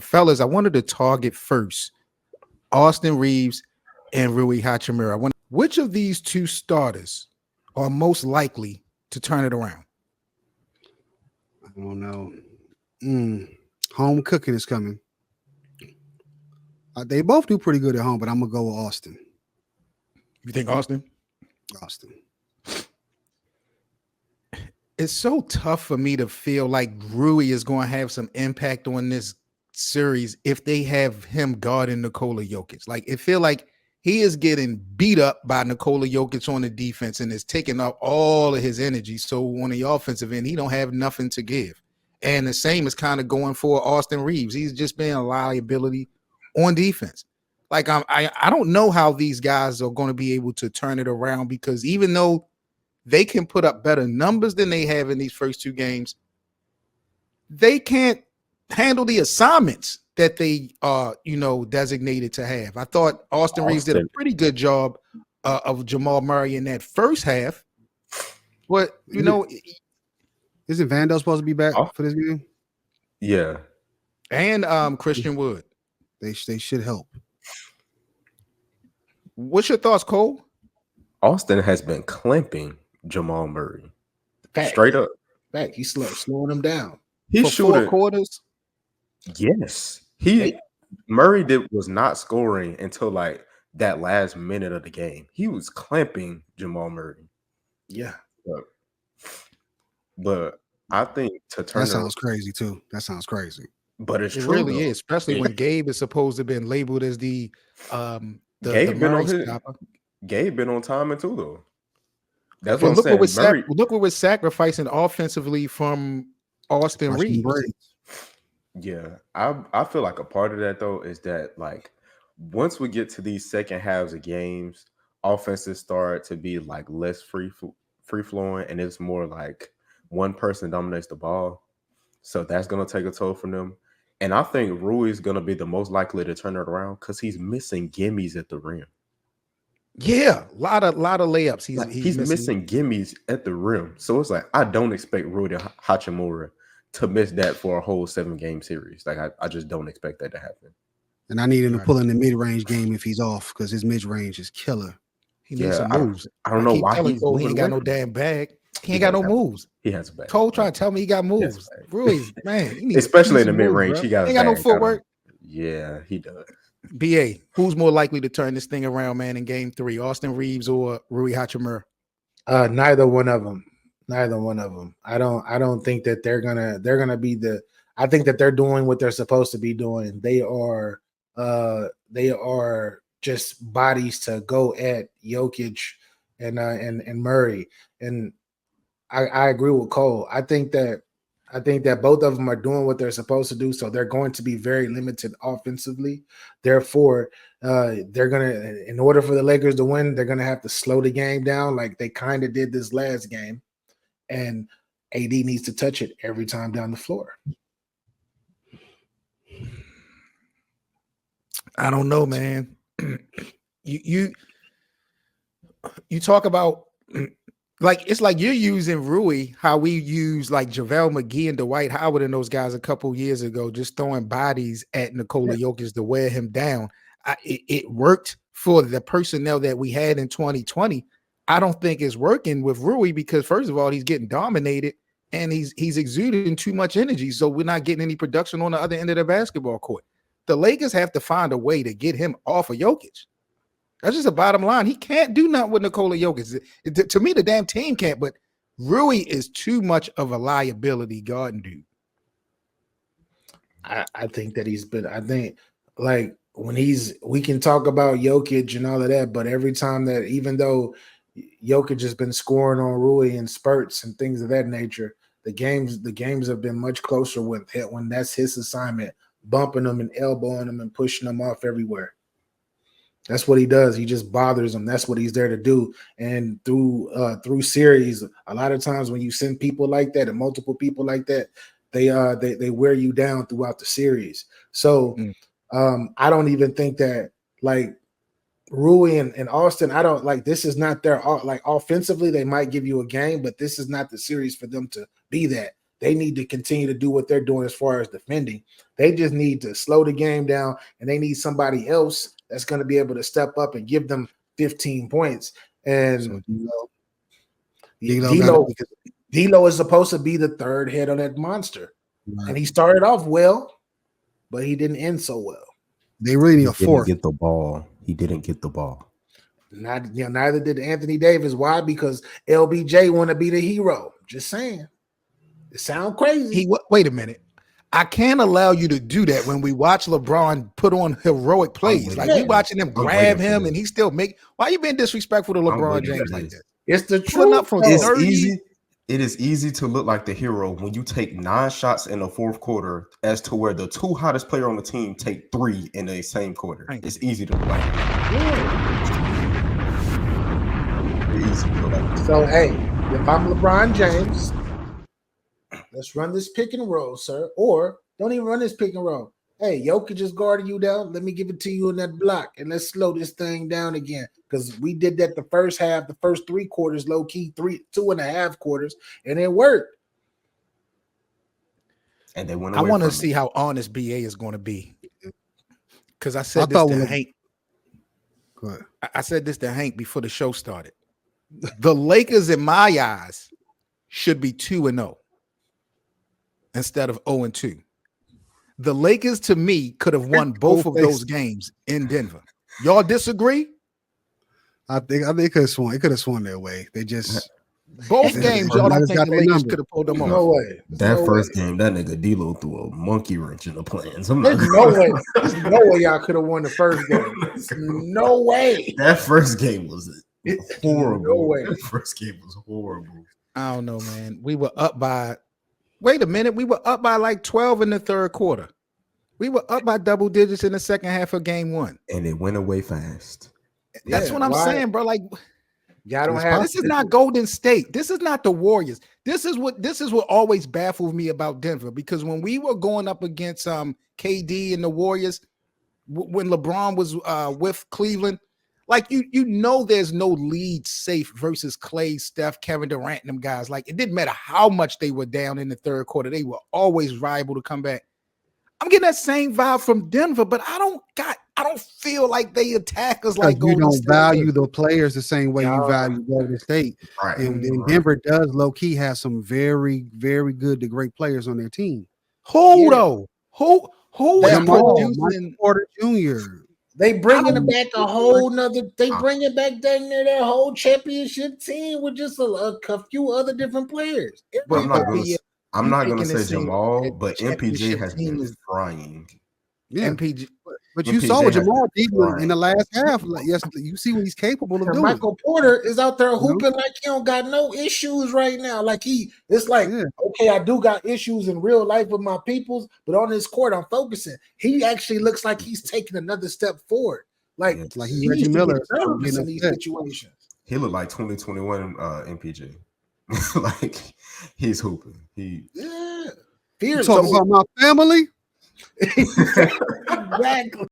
Fellas, I wanted to target first Austin Reeves and Rui Hachimura. Which of these two starters are most likely to turn it around? I don't know. Home cooking is coming. They both do pretty good at home, but I'm gonna go with Austin. You think Austin? Austin. It's so tough for me to feel like Rui is going to have some impact on this series if they have him guarding Nikola Jokic. Like it feel like he is getting beat up by Nikola Jokic on the defense and is taking up all of his energy. So on the offensive end, he don't have nothing to give. And the same is kind of going for Austin Reeves. He's just being a liability on defense. Like I don't know how these guys are going to be able to turn it around because even though they can put up better numbers than they have in these first two games, they can't handle the assignments that they are, designated to have. I thought Austin Reeves did a pretty good job of Jamal Murray in that first half, but isn't Vando supposed to be back for this game? Yeah, and Christian Wood. They should help. What's your thoughts, Cole? Austin has been clamping Jamal Murray. Fact. Straight up. Fact. He's slowing him down. He's for shooting 4 quarters. Yes. Murray was not scoring until like that last minute of the game. He was clamping Jamal Murray. Yeah. But I think to turn that sounds crazy too. That sounds crazy. But it's it true. Really is, especially when Gabe is supposed to have been labeled as the Murray stopper. Gabe been on timing too, though. That's what I'm saying. Look what we're sacrificing offensively from Austin Reeves. Yeah, I feel like a part of that though is that like once we get to these second halves of games, offenses start to be like less free flowing, and it's more like one person dominates the ball. So that's gonna take a toll from them. And I think Rui is gonna be the most likely to turn it around because he's missing gimmies at the rim. Yeah, a lot of layups. He's missing gimmies at the rim. So it's like I don't expect Rui Hachimura to miss that for a whole 7-game series. Like I just don't expect that to happen. And I need him to pull in the mid-range game if he's off because his mid-range is killer. He needs some moves. I don't know why he ain't got no damn bag. He ain't got no moves. He has a bag. Cole trying to tell me he got moves. Rui, man, especially in the mid-range, he got. Ain't got no footwork. Yeah, he does. BA, who's more likely to turn this thing around, man, in game 3, Austin Reeves or Rui Hachimura? Neither one of them. I don't think that they're gonna be I think that they're doing what they're supposed to be doing. They are just bodies to go at Jokic and Murray. And I agree with Cole. I think that both of them are doing what they're supposed to do, so they're going to be very limited offensively. Therefore, they're gonna, in order for the Lakers to win, they're gonna have to slow the game down, like they kind of did this last game. And AD needs to touch it every time down the floor. I don't know, man. You talk about. Like it's like you're using Rui how we use like JaVale McGee and Dwight Howard and those guys a couple years ago, just throwing bodies at Nikola Jokic to wear him down. It worked for the personnel that we had in 2020. I don't think it's working with Rui because first of all, he's getting dominated and he's exuding too much energy. So we're not getting any production on the other end of the basketball court. The Lakers have to find a way to get him off of Jokic. That's just a bottom line. He can't do nothing with Nikola Jokic. To me, the damn team can't, but Rui is too much of a liability guarding dude. I think that I think like when we can talk about Jokic and all of that, but every time that, even though Jokic has been scoring on Rui in spurts and things of that nature, the games have been much closer when that's his assignment, bumping them and elbowing them and pushing them off everywhere. That's what he does. He just bothers them. That's what he's there to do. And through series, a lot of times when you send people like that and multiple people like that, they wear you down throughout the series. So I don't even think that like Rui and Austin, I don't like, this is not their, like offensively, they might give you a game, but this is not the series for them to be that. they need to continue to do what they're doing as far as defending. They just need to slow the game down, and they need somebody else that's going to be able to step up and give them 15 points. And So D'Lo is supposed to be the third head on that monster, and he started off well, but he didn't end so well. They really need He a didn't fourth. get the ball. He didn't get the ball. Neither did Anthony Davis. Why? Because LBJ want to be the hero. Just saying. It sounds crazy. Wait a minute. I can't allow you to do that when we watch LeBron put on heroic plays. Like we watching him grab him and he still make. Why are you being disrespectful to LeBron James like that? It's the Pulling up truth. from It's 30. easy. It is easy to look like the hero when you take 9 shots in the fourth quarter, as to where the 2 hottest player on the team take 3 in the same quarter. It's easy to look like. Easy to look like. So hey, if I'm LeBron James, let's run this pick and roll, sir. Or don't even run this pick and roll. Hey, Jokic is guarding you down. Let me give it to you in that block, and let's slow this thing down again. Because we did that the first half, the first 3 quarters, low key, 2.5 quarters, and it worked. And they went. I want to see how honest BA is going to be. Because I said this to Hank. I said this to Hank before the show started. The Lakers, in my eyes, should be 2-0 instead of 0-2. The Lakers, to me, could have won both of those games in Denver. Y'all disagree? I think it could have swung. It could have swung their way. They just both games. Y'all don't think the Lakers could have pulled them off? No way. That first game, that nigga D'Lo threw a monkey wrench in the plans. There's no way. There's no way y'all could have won the first game. No way. That first game was horrible. No way. That first game was horrible. I don't know, man. We were up by. Wait a minute. We were up by like 12 in the third quarter. We were up by double digits in the second half of game 1. And it went away fast. That's what I'm saying, bro. Like, y'all don't have. This is not Golden State. This is not the Warriors. This is what always baffled me about Denver, because when we were going up against KD and the Warriors, when LeBron was with Cleveland, like you know there's no lead safe versus Clay, Steph, Kevin Durant, and them guys. Like it didn't matter how much they were down in the third quarter, they were always liable to come back. I'm getting that same vibe from Denver, but I don't feel like they attack us like you don't State value did. the players the same way you value Golden State. Right. And Denver does low key have some very, very good to great players on their team. Who though? Who is Michael producing? Porter Jr. They bringing back a whole nother. They bringing back dang near their whole championship team with just a few other different players. But I'm not gonna making it say seem Jamal, that but championship MPJ has team been is- frying. Yeah, MPG. but you MPJ saw what has Jamal been did frying. in the last half. Like, yes, you see what he's capable of And doing. Michael Porter is out there hooping like he don't got no issues right now. Like it's like, okay, I do got issues in real life with my peoples, but on this court, I'm focusing. He actually looks like he's taking another step forward. Like, It's like he he's Reggie needs to Miller get nervous in these situations. He looked like 2021 MPJ. Like he's hooping. Yeah. You talking about my family? Exactly.